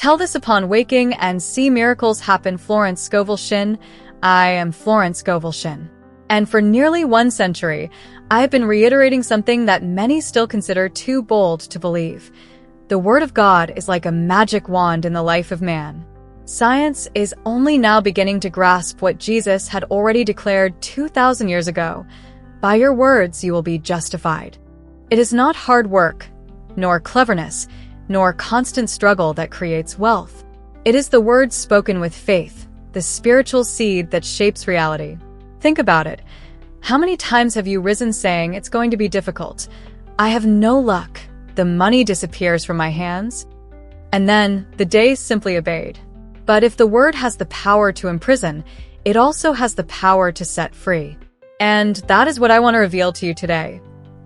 Tell this upon waking and see miracles happen. Florence Scovel Shinn. I am Florence Scovel Shinn. And for nearly 1 century, I've been reiterating something that many still consider too bold to believe. The Word of God is like a magic wand in the life of man. Science is only now beginning to grasp what Jesus had already declared 2,000 years ago. By your words you will be justified. It is not hard work, nor cleverness, nor constant struggle that creates wealth. It is the words spoken with faith, the spiritual seed that shapes reality. Think about it. How many times have you risen saying, "It's going to be difficult. I have no luck. The money disappears from my hands." And then the days simply obeyed. But if the word has the power to imprison, it also has the power to set free. And that is what I want to reveal to you today.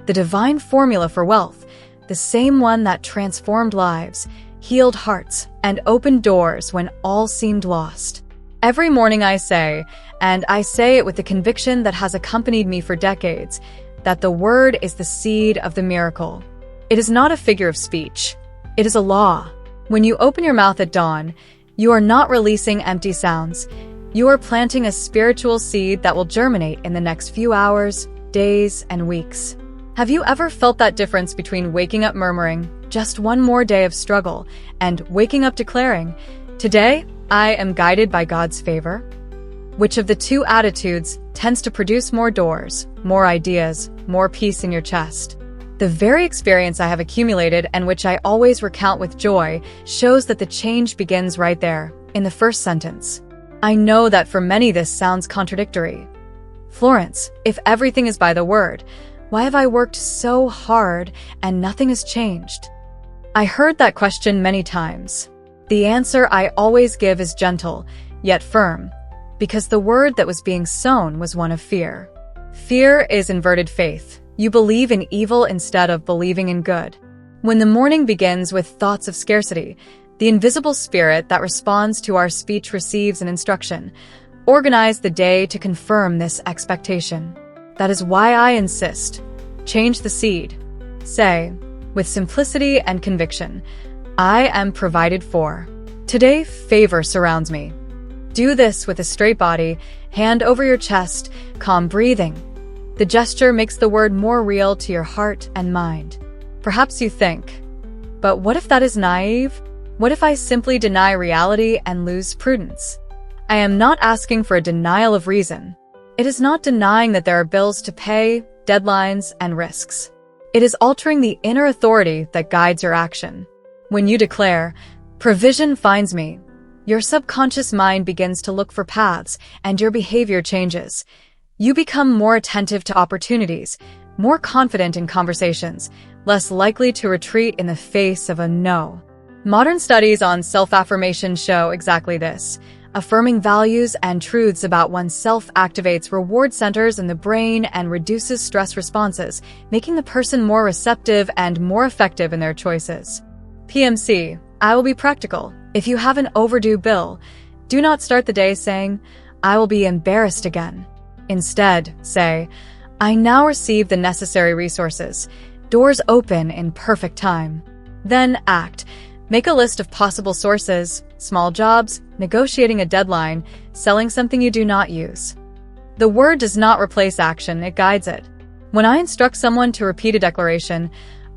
The divine formula for wealth, the same one that transformed lives, healed hearts, and opened doors when all seemed lost. Every morning I say, and I say it with the conviction that has accompanied me for decades, that the word is the seed of the miracle. It is not a figure of speech. It is a law. When you open your mouth at dawn, you are not releasing empty sounds. You are planting a spiritual seed that will germinate in the next few hours, days, and weeks. Have you ever felt that difference between waking up murmuring, "Just one more day of struggle," and waking up declaring, "Today, I am guided by God's favor"? Which of the two attitudes tends to produce more doors, more ideas, more peace in your chest? The very experience I have accumulated and which I always recount with joy shows that the change begins right there, in the first sentence. I know that for many this sounds contradictory. Florence, if everything is by the word, why have I worked so hard and nothing has changed? I heard that question many times. The answer I always give is gentle, yet firm, because the word that was being sown was one of fear. Fear is inverted faith. You believe in evil instead of believing in good. When the morning begins with thoughts of scarcity, the invisible spirit that responds to our speech receives an instruction. Organize the day to confirm this expectation. That is why I insist. Change the seed. Say, with simplicity and conviction, I am provided for. Today, favor surrounds me. Do this with a straight body, hand over your chest, calm breathing. The gesture makes the word more real to your heart and mind. Perhaps you think, but what if that is naive? What if I simply deny reality and lose prudence? I am not asking for a denial of reason. It is not denying that there are bills to pay, deadlines, and risks. It is altering the inner authority that guides your action. When you declare, "Provision finds me," your subconscious mind begins to look for paths, and your behavior changes. You become more attentive to opportunities, more confident in conversations, less likely to retreat in the face of a no. Modern studies on self-affirmation show exactly this. Affirming values and truths about oneself activates reward centers in the brain and reduces stress responses, making the person more receptive and more effective in their choices. PMC, I will be practical. If you have an overdue bill, do not start the day saying, "I will be embarrassed again." Instead, say, "I now receive the necessary resources. Doors open in perfect time." Then act. Make a list of possible sources, small jobs, negotiating a deadline, selling something you do not use. The word does not replace action, it guides it. When I instruct someone to repeat a declaration,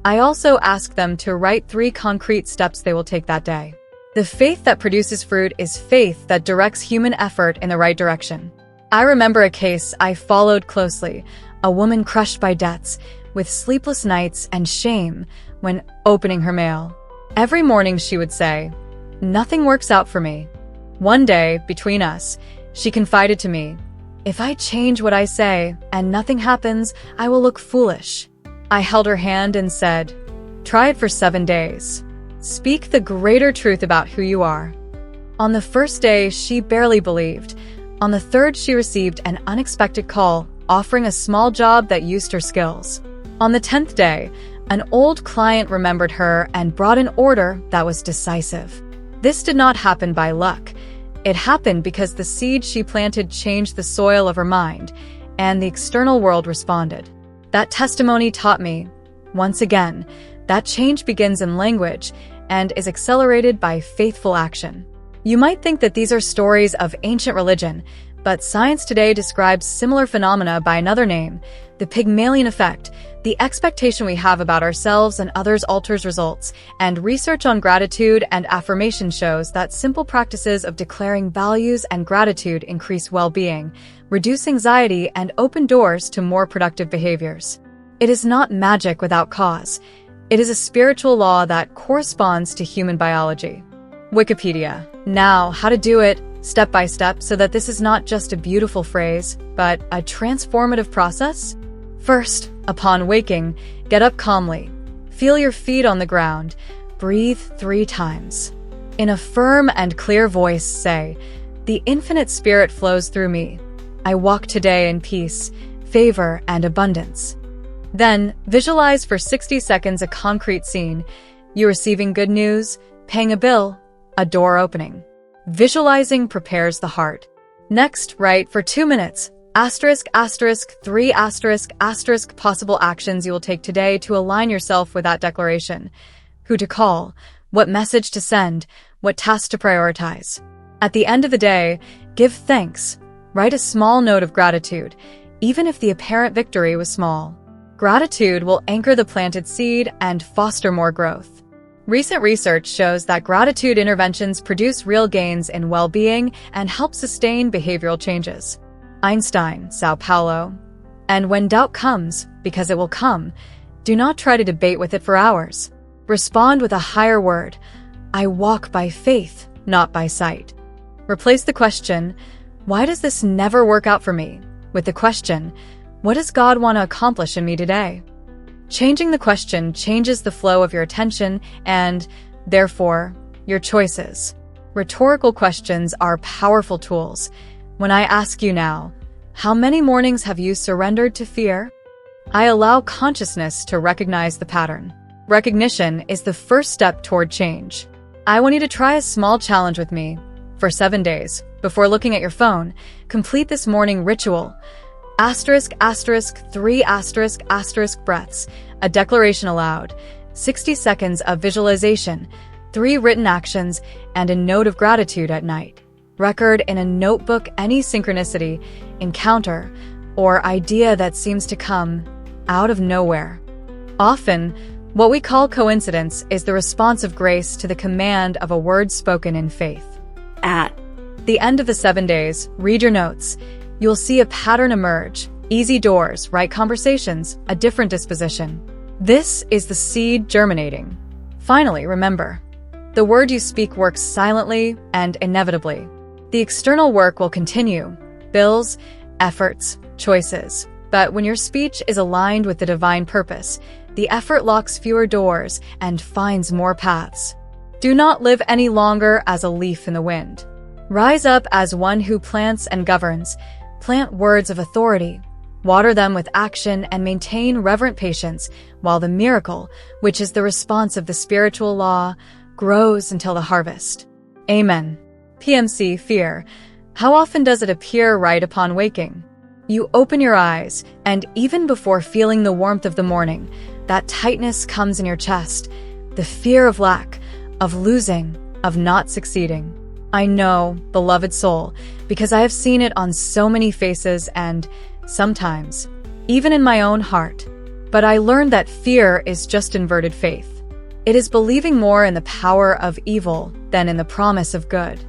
I also ask them to write 3 concrete steps they will take that day. The faith that produces fruit is faith that directs human effort in the right direction. I remember a case I followed closely, a woman crushed by debts, with sleepless nights and shame when opening her mail. Every morning she would say, "Nothing works out for me." One day, between us, she confided to me, "If I change what I say and nothing happens, I will look foolish." I held her hand and said, "Try it for 7 days. Speak the greater truth about who you are." On the first day, she barely believed. On the third, she received an unexpected call offering a small job that used her skills. On the 10th day, an old client remembered her and brought an order that was decisive. This did not happen by luck. It happened because the seed she planted changed the soil of her mind, and the external world responded. That testimony taught me, once again, that change begins in language, and is accelerated by faithful action. You might think that these are stories of ancient religion, but science today describes similar phenomena by another name, the Pygmalion effect. The expectation we have about ourselves and others alters results, and research on gratitude and affirmation shows that simple practices of declaring values and gratitude increase well-being, reduce anxiety, and open doors to more productive behaviors. It is not magic without cause. It is a spiritual law that corresponds to human biology. Wikipedia. Now, how to do it step by step so that this is not just a beautiful phrase, but a transformative process? First, upon waking, get up calmly. Feel your feet on the ground. Breathe 3 times. In a firm and clear voice, say, "The infinite spirit flows through me. I walk today in peace, favor, and abundance." Then, visualize for 60 seconds a concrete scene. You receiving good news, paying a bill, a door opening. Visualizing prepares the heart. Next, write for 2 minutes. **3** possible actions you will take today to align yourself with that declaration. Who to call, what message to send, what task to prioritize. At the end of the day, give thanks. Write a small note of gratitude, even if the apparent victory was small. Gratitude will anchor the planted seed and foster more growth. Recent research shows that gratitude interventions produce real gains in well-being and help sustain behavioral changes. Einstein, Sao Paulo. And when doubt comes, because it will come, do not try to debate with it for hours. Respond with a higher word. I walk by faith, not by sight. Replace the question, why does this never work out for me, with the question, what does God want to accomplish in me today? Changing the question changes the flow of your attention and, therefore, your choices. Rhetorical questions are powerful tools. When I ask you now, how many mornings have you surrendered to fear? I allow consciousness to recognize the pattern. Recognition is the first step toward change. I want you to try a small challenge with me. For 7 days, before looking at your phone, complete this morning ritual. **3** breaths, a declaration aloud, 60 seconds of visualization, 3 written actions, and a note of gratitude at night. Record in a notebook any synchronicity, encounter, or idea that seems to come out of nowhere. Often, what we call coincidence is the response of grace to the command of a word spoken in faith. At the end of the 7 days, read your notes. You'll see a pattern emerge. Easy doors, right conversations, a different disposition. This is the seed germinating. Finally, remember, the word you speak works silently and inevitably. The external work will continue, bills, efforts, choices. But when your speech is aligned with the divine purpose, the effort locks fewer doors and finds more paths. Do not live any longer as a leaf in the wind. Rise up as one who plants and governs. Plant words of authority. Water them with action and maintain reverent patience while the miracle, which is the response of the spiritual law, grows until the harvest. Amen. PMC, fear. How often does it appear right upon waking? You open your eyes, and even before feeling the warmth of the morning, that tightness comes in your chest, the fear of lack, of losing, of not succeeding. I know, beloved soul, because I have seen it on so many faces and, sometimes, even in my own heart. But I learned that fear is just inverted faith. It is believing more in the power of evil than in the promise of good.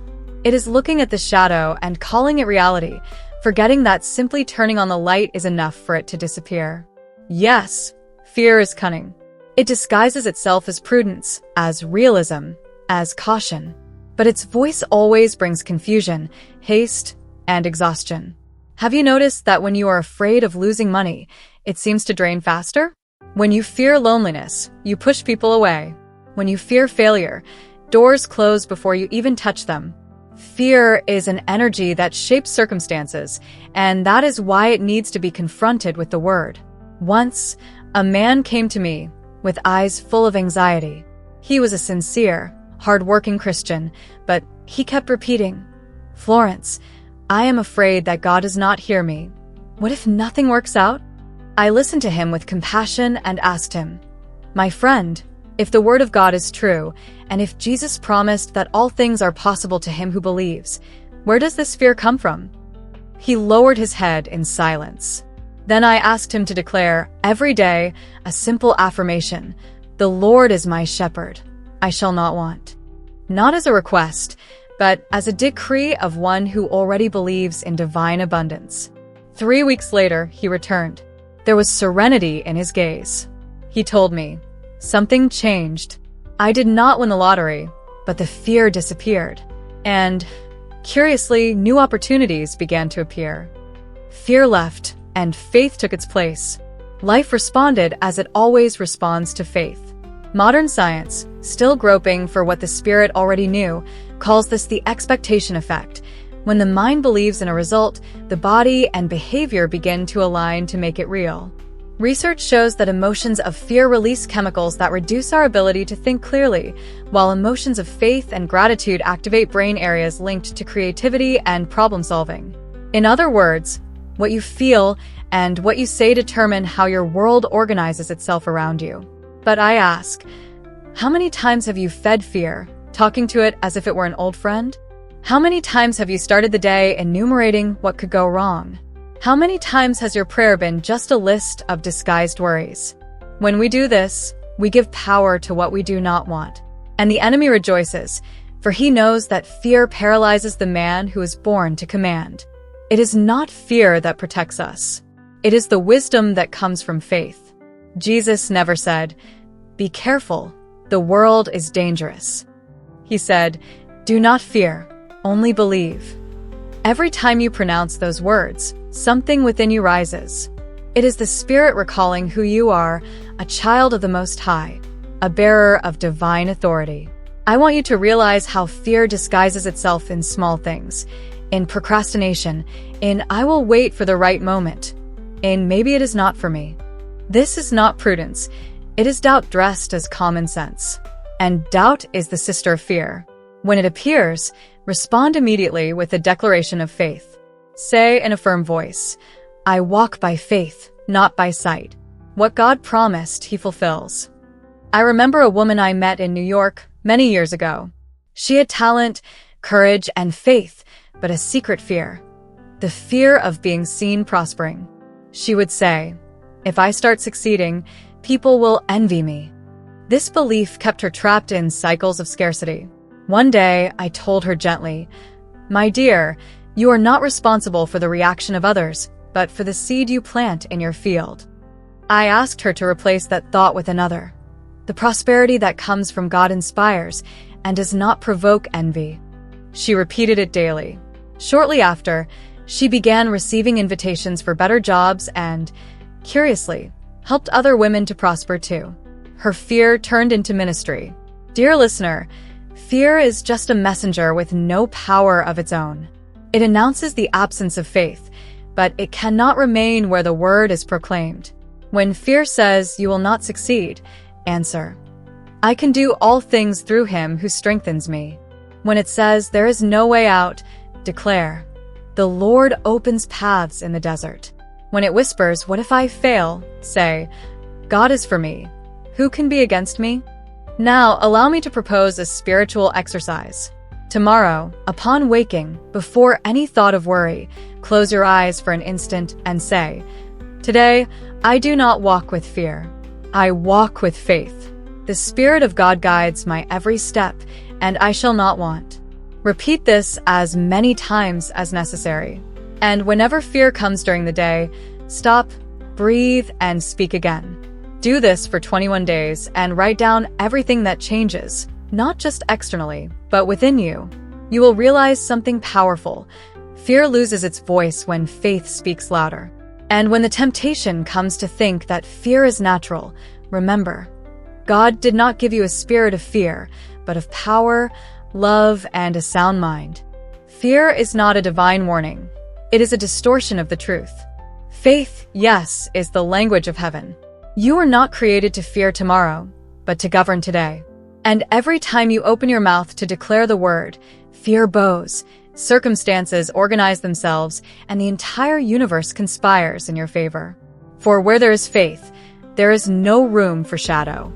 It is looking at the shadow and calling it reality, forgetting that simply turning on the light is enough for it to disappear. Yes, fear is cunning. It disguises itself as prudence, as realism, as caution. But its voice always brings confusion, haste, and exhaustion. Have you noticed that when you are afraid of losing money, it seems to drain faster? When you fear loneliness, you push people away. When you fear failure, doors close before you even touch them. Fear is an energy that shapes circumstances, and that is why it needs to be confronted with the word. Once, a man came to me with eyes full of anxiety. He was a sincere, hard-working Christian, but he kept repeating, "Florence, I am afraid that God does not hear me. What if nothing works out?" I listened to him with compassion and asked him, "My friend, If the word of God is true, and if Jesus promised that all things are possible to him who believes, where does this fear come from? He lowered his head in silence. Then I asked him to declare, every day, a simple affirmation: "The Lord is my shepherd. I shall not want." Not as a request, but as a decree of one who already believes in divine abundance. 3 weeks later, he returned. There was serenity in his gaze. He told me, "Something changed. I did not win the lottery, but the fear disappeared. And, curiously, new opportunities began to appear. Fear left, and faith took its place. Life responded as it always responds to faith." Modern science, still groping for what the spirit already knew, calls this the expectation effect. When the mind believes in a result, the body and behavior begin to align to make it real. Research shows that emotions of fear release chemicals that reduce our ability to think clearly, while emotions of faith and gratitude activate brain areas linked to creativity and problem-solving. In other words, what you feel and what you say determine how your world organizes itself around you. But I ask, how many times have you fed fear, talking to it as if it were an old friend? How many times have you started the day enumerating what could go wrong? How many times has your prayer been just a list of disguised worries? When we do this, we give power to what we do not want. And the enemy rejoices, for he knows that fear paralyzes the man who is born to command. It is not fear that protects us. It is the wisdom that comes from faith. Jesus never said, "Be careful, the world is dangerous." He said, "Do not fear, only believe." Every time you pronounce those words, something within you rises. It is the Spirit recalling who you are, a child of the Most High, a bearer of divine authority. I want you to realize how fear disguises itself in small things, in procrastination, in "I will wait for the right moment," in "maybe it is not for me." This is not prudence. It is doubt dressed as common sense. And doubt is the sister of fear. When it appears, respond immediately with a declaration of faith. Say in a firm voice, "I walk by faith, not by sight." What God promised, He fulfills. I remember a woman I met in New York many years ago. She had talent, courage, and faith, but a secret fear. The fear of being seen prospering. She would say, "If I start succeeding, people will envy me." This belief kept her trapped in cycles of scarcity. One day, I told her gently, "My dear, you are not responsible for the reaction of others, but for the seed you plant in your field." I asked her to replace that thought with another. The prosperity that comes from God inspires and does not provoke envy. She repeated it daily. Shortly after, she began receiving invitations for better jobs and, curiously, helped other women to prosper too. Her fear turned into ministry. Dear listener, fear is just a messenger with no power of its own. It announces the absence of faith, but it cannot remain where the word is proclaimed. When fear says you will not succeed, answer, "I can do all things through him who strengthens me." When it says there is no way out, declare, "The Lord opens paths in the desert." When it whispers, "What if I fail?" say, "God is for me. Who can be against me?" Now, allow me to propose a spiritual exercise. Tomorrow, upon waking, before any thought of worry, close your eyes for an instant and say, "Today, I do not walk with fear. I walk with faith. The Spirit of God guides my every step, and I shall not want." Repeat this as many times as necessary. And whenever fear comes during the day, stop, breathe, and speak again. Do this for 21 days and write down everything that changes, not just externally, but within you. You will realize something powerful. Fear loses its voice when faith speaks louder. And when the temptation comes to think that fear is natural, remember, God did not give you a spirit of fear, but of power, love, and a sound mind. Fear is not a divine warning. It is a distortion of the truth. Faith, yes, is the language of heaven. You are not created to fear tomorrow, but to govern today. And every time you open your mouth to declare the word, fear bows, circumstances organize themselves, and the entire universe conspires in your favor. For where there is faith, there is no room for shadow.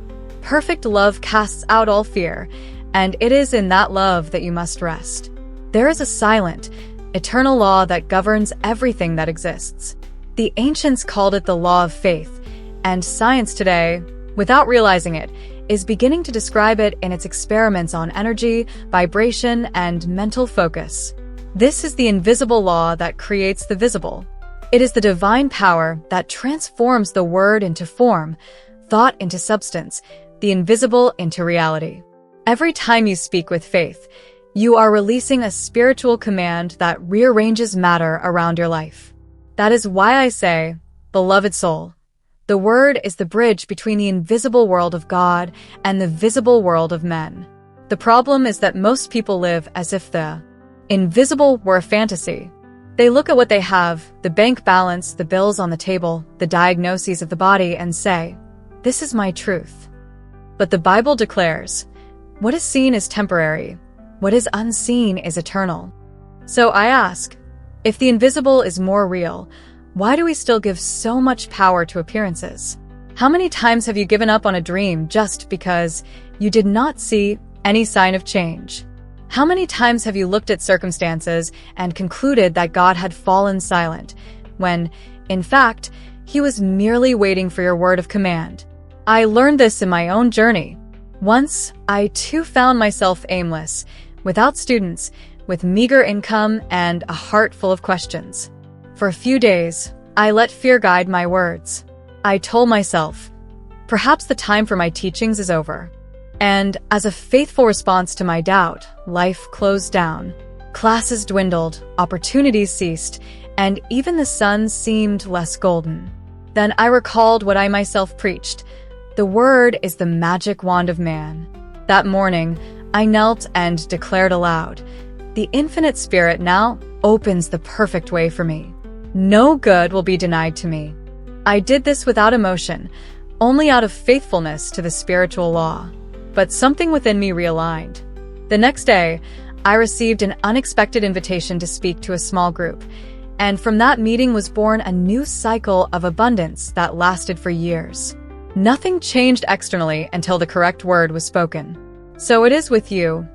Perfect love casts out all fear, and it is in that love that you must rest. There is a silent, eternal law that governs everything that exists. The ancients called it the law of faith, and science today, without realizing it, is beginning to describe it in its experiments on energy, vibration, and mental focus. This is the invisible law that creates the visible. It is the divine power that transforms the word into form, thought into substance, the invisible into reality. Every time you speak with faith, you are releasing a spiritual command that rearranges matter around your life. That is why I say, beloved soul, the word is the bridge between the invisible world of God and the visible world of men. The problem is that most people live as if the invisible were a fantasy. They look at what they have, the bank balance, the bills on the table, the diagnoses of the body, and say, "This is my truth." But the Bible declares, what is seen is temporary, what is unseen is eternal. So I ask, if the invisible is more real, why do we still give so much power to appearances? How many times have you given up on a dream just because you did not see any sign of change? How many times have you looked at circumstances and concluded that God had fallen silent, when, in fact, He was merely waiting for your word of command? I learned this in my own journey. Once, I too found myself aimless, without students, with meager income and a heart full of questions. For a few days, I let fear guide my words. I told myself, perhaps the time for my teachings is over. And as a faithful response to my doubt, life closed down. Classes dwindled, opportunities ceased, and even the sun seemed less golden. Then I recalled what I myself preached. The word is the magic wand of man. That morning, I knelt and declared aloud, the infinite spirit now opens the perfect way for me. No good will be denied to me. I did this without emotion, only out of faithfulness to the spiritual law. But something within me realigned. The next day, I received an unexpected invitation to speak to a small group, and from that meeting was born a new cycle of abundance that lasted for years. Nothing changed externally until the correct word was spoken. So it is with you.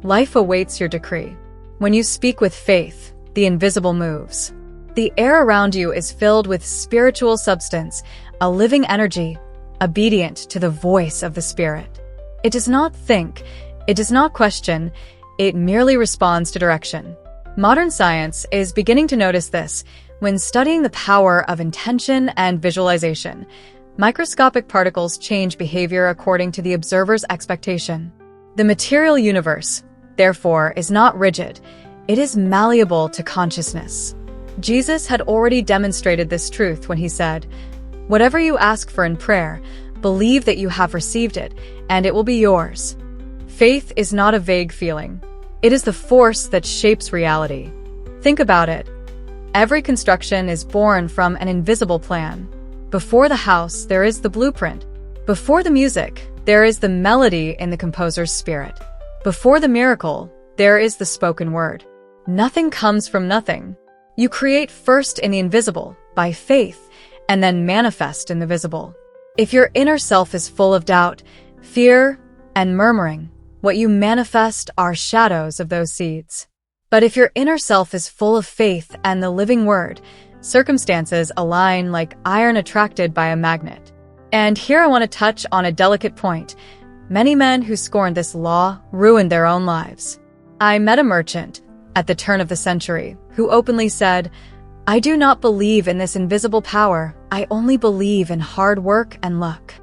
Life awaits your decree. When you speak with faith, the invisible moves. The air around you is filled with spiritual substance, a living energy, obedient to the voice of the Spirit. It does not think, it does not question, it merely responds to direction. Modern science is beginning to notice this when studying the power of intention and visualization. Microscopic particles change behavior according to the observer's expectation. The material universe, therefore, is not rigid. It is malleable to consciousness. Jesus had already demonstrated this truth when he said, "Whatever you ask for in prayer, believe that you have received it, and it will be yours." Faith is not a vague feeling. It is the force that shapes reality. Think about it. Every construction is born from an invisible plan. Before the house, there is the blueprint. Before the music, there is the melody in the composer's spirit. Before the miracle, there is the spoken word. Nothing comes from nothing. You create first in the invisible, by faith, and then manifest in the visible. If your inner self is full of doubt, fear, and murmuring, what you manifest are shadows of those seeds. But if your inner self is full of faith and the living word, circumstances align like iron attracted by a magnet. And here I want to touch on a delicate point. Many men who scorned this law ruined their own lives. I met a merchant at the turn of the century who openly said, "I do not believe in this invisible power. I only believe in hard work and luck."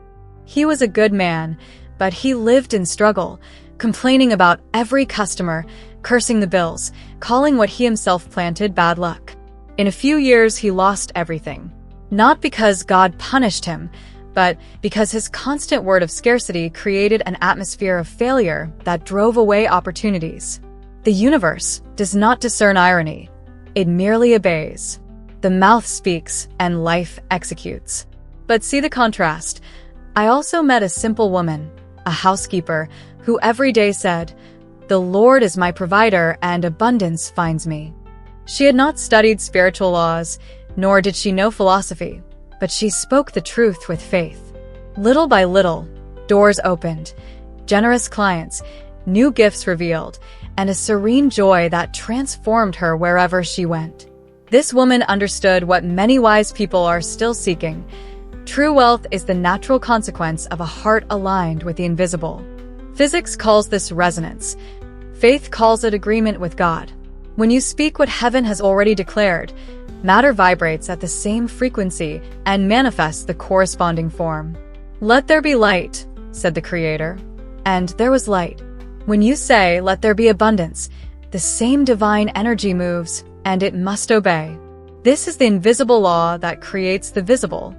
He was a good man, but he lived in struggle, complaining about every customer, cursing the bills, calling what he himself planted bad luck. In a few years, he lost everything. Not because God punished him, but because his constant word of scarcity created an atmosphere of failure that drove away opportunities. The universe does not discern irony. It merely obeys. The mouth speaks and life executes. But see the contrast. I also met a simple woman, a housekeeper, who every day said, "The Lord is my provider and abundance finds me." She had not studied spiritual laws, nor did she know philosophy, but she spoke the truth with faith. Little by little, Doors opened, generous clients, new gifts revealed, and a serene joy that transformed her wherever she went. This woman understood what many wise people are still seeking. True wealth is the natural consequence of a heart aligned with the invisible. Physics calls this resonance. Faith calls it agreement with God. When you speak what heaven has already declared, matter vibrates at the same frequency and manifests the corresponding form. "Let there be light," said the Creator, and there was light. When you say, "Let there be abundance," the same divine energy moves, and it must obey. This is the invisible law that creates the visible.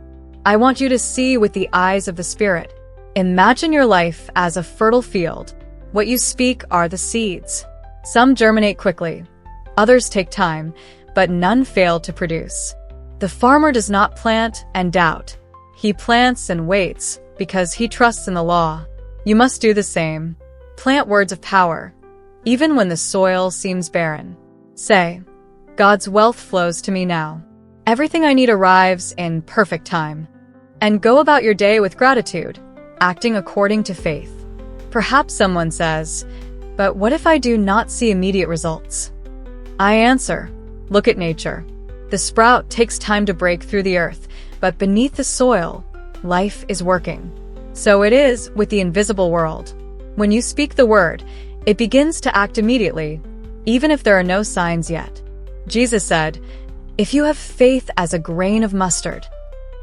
I want you to see with the eyes of the Spirit. Imagine your life as a fertile field. What you speak are the seeds. Some germinate quickly, others take time, but none fail to produce. The farmer does not plant and doubt. He plants and waits because he trusts in the law. You must do the same. Plant words of power, even when the soil seems barren. Say, "God's wealth flows to me now. Everything I need arrives in perfect time." And go about your day with gratitude, acting according to faith. Perhaps someone says, "But what if I do not see immediate results?" I answer, look at nature. The sprout takes time to break through the earth, but beneath the soil, life is working. So it is with the invisible world. When you speak the word, it begins to act immediately, even if there are no signs yet. Jesus said, "If you have faith as a grain of mustard."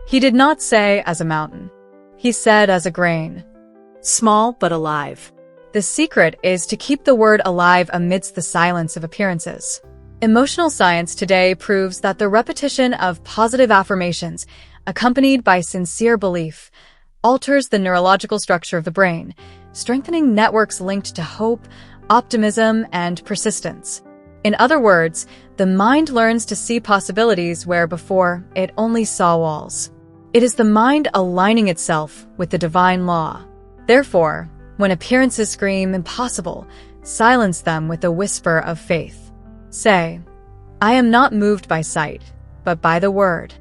He did not say as a mountain. He said as a grain. Small but alive. The secret is to keep the word alive amidst the silence of appearances. Emotional science today proves that the repetition of positive affirmations, accompanied by sincere belief, alters the neurological structure of the brain, strengthening networks linked to hope, optimism, and persistence. In other words, the mind learns to see possibilities where before it only saw walls. It is the mind aligning itself with the divine law. Therefore, when appearances scream impossible, silence them with a whisper of faith. Say, "I am not moved by sight, but by the word."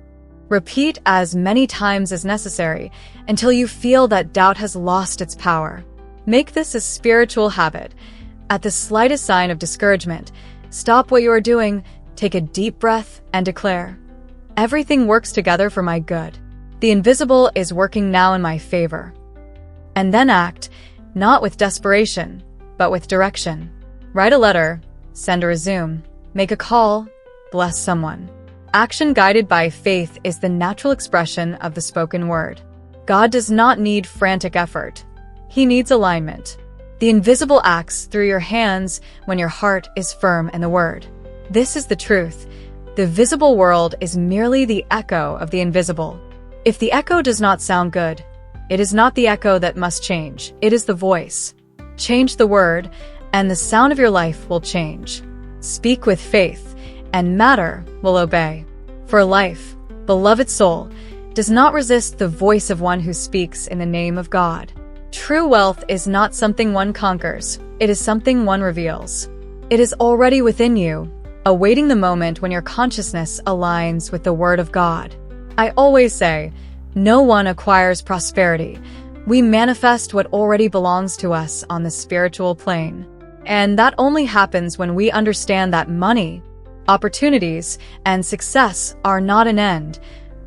Repeat as many times as necessary until you feel that doubt has lost its power. Make this a spiritual habit. At the slightest sign of discouragement, stop what you are doing, take a deep breath, and declare, "Everything works together for my good. The invisible is working now in my favor." And then act, not with desperation, but with direction. Write a letter, send a resume, make a call, bless someone. Action guided by faith is the natural expression of the spoken word. God does not need frantic effort. He needs alignment. The invisible acts through your hands when your heart is firm in the word. This is the truth. The visible world is merely the echo of the invisible. If the echo does not sound good, it is not the echo that must change. It is the voice. Change the word, and the sound of your life will change. Speak with faith, and matter will obey. For life, beloved soul, does not resist the voice of one who speaks in the name of God. True wealth is not something one conquers, it is something one reveals. It is already within you, awaiting the moment when your consciousness aligns with the Word of God. I always say, no one acquires prosperity. We manifest what already belongs to us on the spiritual plane. And that only happens when we understand that money, opportunities, and success are not an end.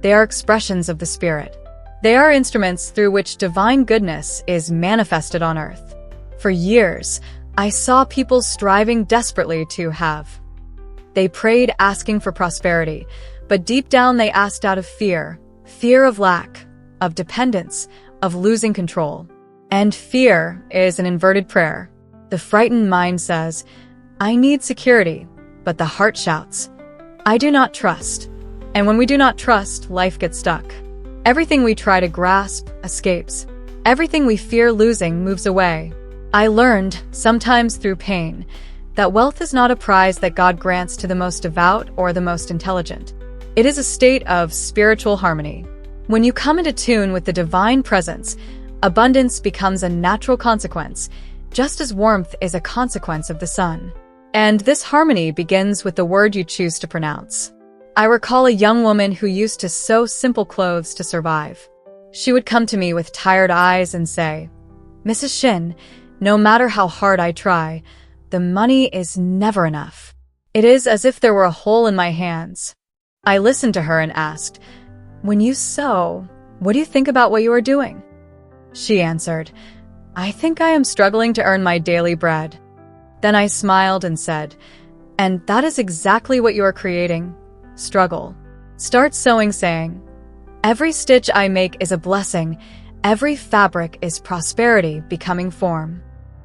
They are expressions of the Spirit. They are instruments through which divine goodness is manifested on earth. For years, I saw people striving desperately to have. They prayed asking for prosperity, but deep down they asked out of fear of lack, of dependence, of losing control. And fear is an inverted prayer. The frightened mind says, "I need security," but the heart shouts, "I do not trust." And when we do not trust, life gets stuck. Everything we try to grasp escapes. Everything we fear losing moves away. I learned, sometimes through pain, that wealth is not a prize that God grants to the most devout or the most intelligent. It is a state of spiritual harmony. When you come into tune with the divine presence, abundance becomes a natural consequence, just as warmth is a consequence of the sun. And this harmony begins with the word you choose to pronounce. I recall a young woman who used to sew simple clothes to survive. She would come to me with tired eyes and say, "Mrs. Shinn, no matter how hard I try, the money is never enough." It is as if there were a hole in my hands. I listened to her and asked, "When you sew, what do you think about what you are doing?" She answered, "I think I am struggling to earn my daily bread." Then I smiled and said, "And that is exactly what you are creating. Struggle. Start sewing, saying, 'Every stitch I make is a blessing. Every fabric is prosperity becoming form.'"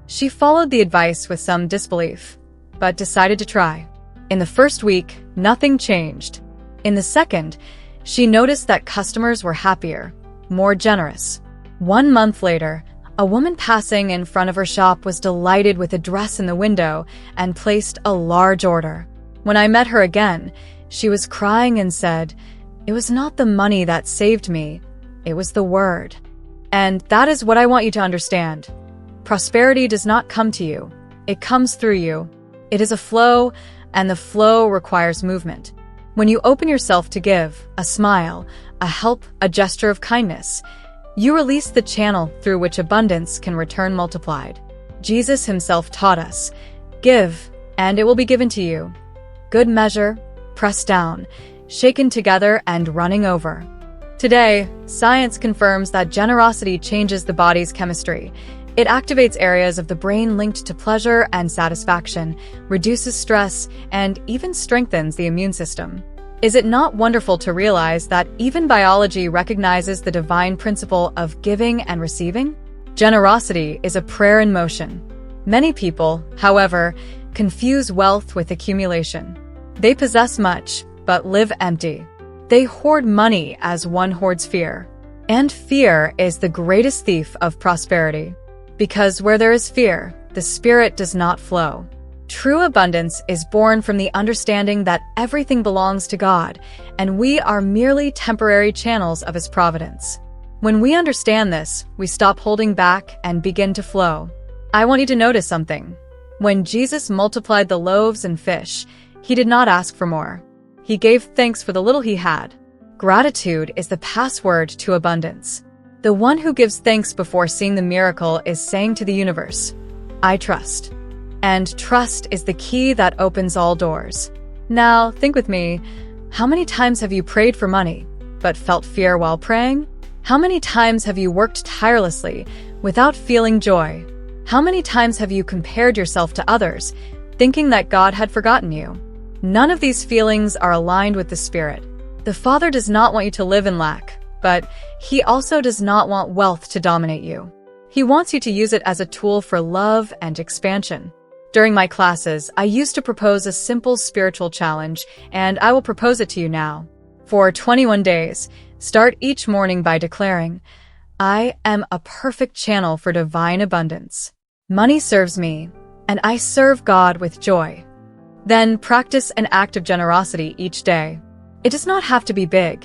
She followed the advice with some disbelief, but decided to try. In the first week, nothing changed. In the second, she noticed that customers were happier, more generous. 1 month later, a woman passing in front of her shop was delighted with a dress in the window and placed a large order. When I met her again, she was crying and said, "It was not the money that saved me, it was the word." And that is what I want you to understand. Prosperity does not come to you, it comes through you. It is a flow, and the flow requires movement. When you open yourself to give, a smile, a help, a gesture of kindness, you release the channel through which abundance can return multiplied. Jesus himself taught us, "Give, and it will be given to you. Good measure, pressed down, shaken together and running over." Today, science confirms that generosity changes the body's chemistry. It activates areas of the brain linked to pleasure and satisfaction, reduces stress, and even strengthens the immune system. Is it not wonderful to realize that even biology recognizes the divine principle of giving and receiving? Generosity is a prayer in motion. Many people, however, confuse wealth with accumulation. They possess much, but live empty. They hoard money as one hoards fear. And fear is the greatest thief of prosperity. Because where there is fear, the spirit does not flow. True abundance is born from the understanding that everything belongs to God, and we are merely temporary channels of His providence. When we understand this, we stop holding back and begin to flow. I want you to notice something. When Jesus multiplied the loaves and fish, He did not ask for more. He gave thanks for the little He had. Gratitude is the password to abundance. The one who gives thanks before seeing the miracle is saying to the universe, "I trust." And trust is the key that opens all doors. Now, think with me, how many times have you prayed for money, but felt fear while praying? How many times have you worked tirelessly without feeling joy? How many times have you compared yourself to others, thinking that God had forgotten you? None of these feelings are aligned with the Spirit. The Father does not want you to live in lack, but He also does not want wealth to dominate you. He wants you to use it as a tool for love and expansion. During my classes, I used to propose a simple spiritual challenge, and I will propose it to you now. For 21 days, start each morning by declaring, "I am a perfect channel for divine abundance. Money serves me, and I serve God with joy." Then practice an act of generosity each day. It does not have to be big.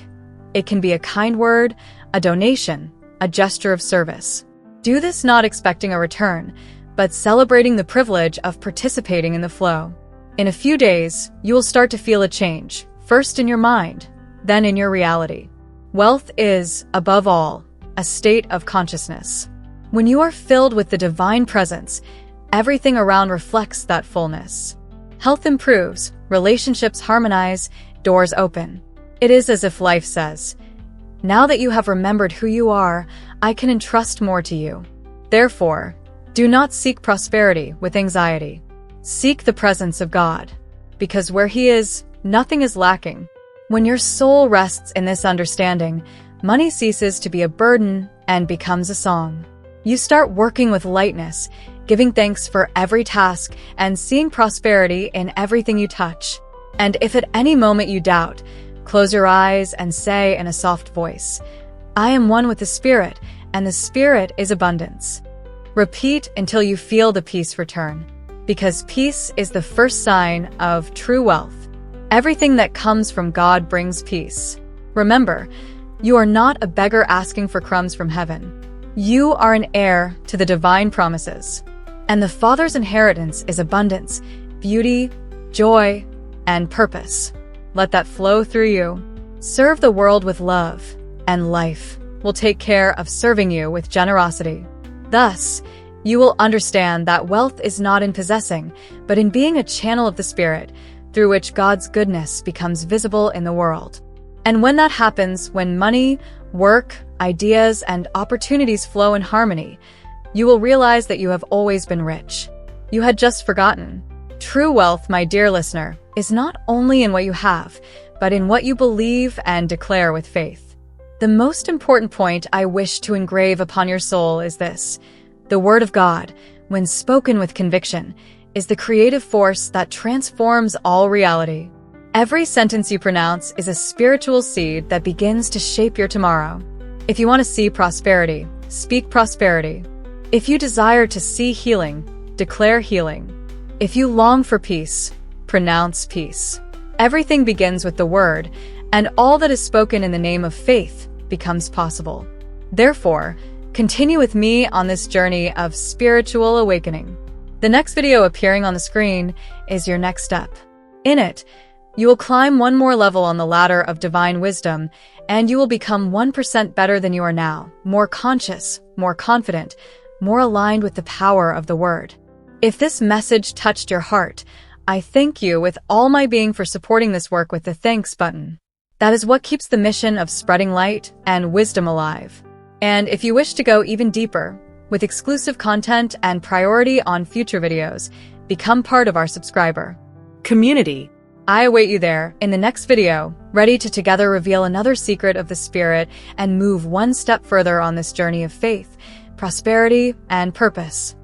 It can be a kind word, a donation, a gesture of service. Do this not expecting a return, but celebrating the privilege of participating in the flow. In a few days, you will start to feel a change, first in your mind, then in your reality. Wealth is, above all, a state of consciousness. When you are filled with the divine presence, everything around reflects that fullness. Health improves, relationships harmonize, doors open. It is as if life says, "Now that you have remembered who you are, I can entrust more to you." Therefore, do not seek prosperity with anxiety. Seek the presence of God, because where He is, nothing is lacking. When your soul rests in this understanding, money ceases to be a burden and becomes a song. You start working with lightness, giving thanks for every task and seeing prosperity in everything you touch. And if at any moment you doubt, close your eyes and say in a soft voice, "I am one with the Spirit, and the Spirit is abundance." Repeat until you feel the peace return, because peace is the first sign of true wealth. Everything that comes from God brings peace. Remember, you are not a beggar asking for crumbs from heaven. You are an heir to the divine promises. And the Father's inheritance is abundance, beauty, joy, and purpose. Let that flow through you. Serve the world with love and life. will take care of serving you with generosity. Thus, you will understand that wealth is not in possessing, but in being a channel of the Spirit, through which God's goodness becomes visible in the world. And when that happens, when money, work, ideas, and opportunities flow in harmony, you will realize that you have always been rich. You had just forgotten. True wealth, my dear listener, is not only in what you have, but in what you believe and declare with faith. The most important point I wish to engrave upon your soul is this: the Word of God, when spoken with conviction, is the creative force that transforms all reality. Every sentence you pronounce is a spiritual seed that begins to shape your tomorrow. If you want to see prosperity, speak prosperity. If you desire to see healing, declare healing. If you long for peace, pronounce peace. Everything begins with the Word, and all that is spoken in the name of faith becomes possible. Therefore, continue with me on this journey of spiritual awakening. The next video appearing on the screen is your next step. In it, you will climb one more level on the ladder of divine wisdom, and you will become 1% better than you are now, more conscious, more confident, more aligned with the power of the Word. If this message touched your heart, I thank you with all my being for supporting this work with the thanks button. That is what keeps the mission of spreading light and wisdom alive. And if you wish to go even deeper, with exclusive content and priority on future videos, become part of our subscriber community. I await you there in the next video, ready to together reveal another secret of the Spirit and move one step further on this journey of faith, prosperity, and purpose.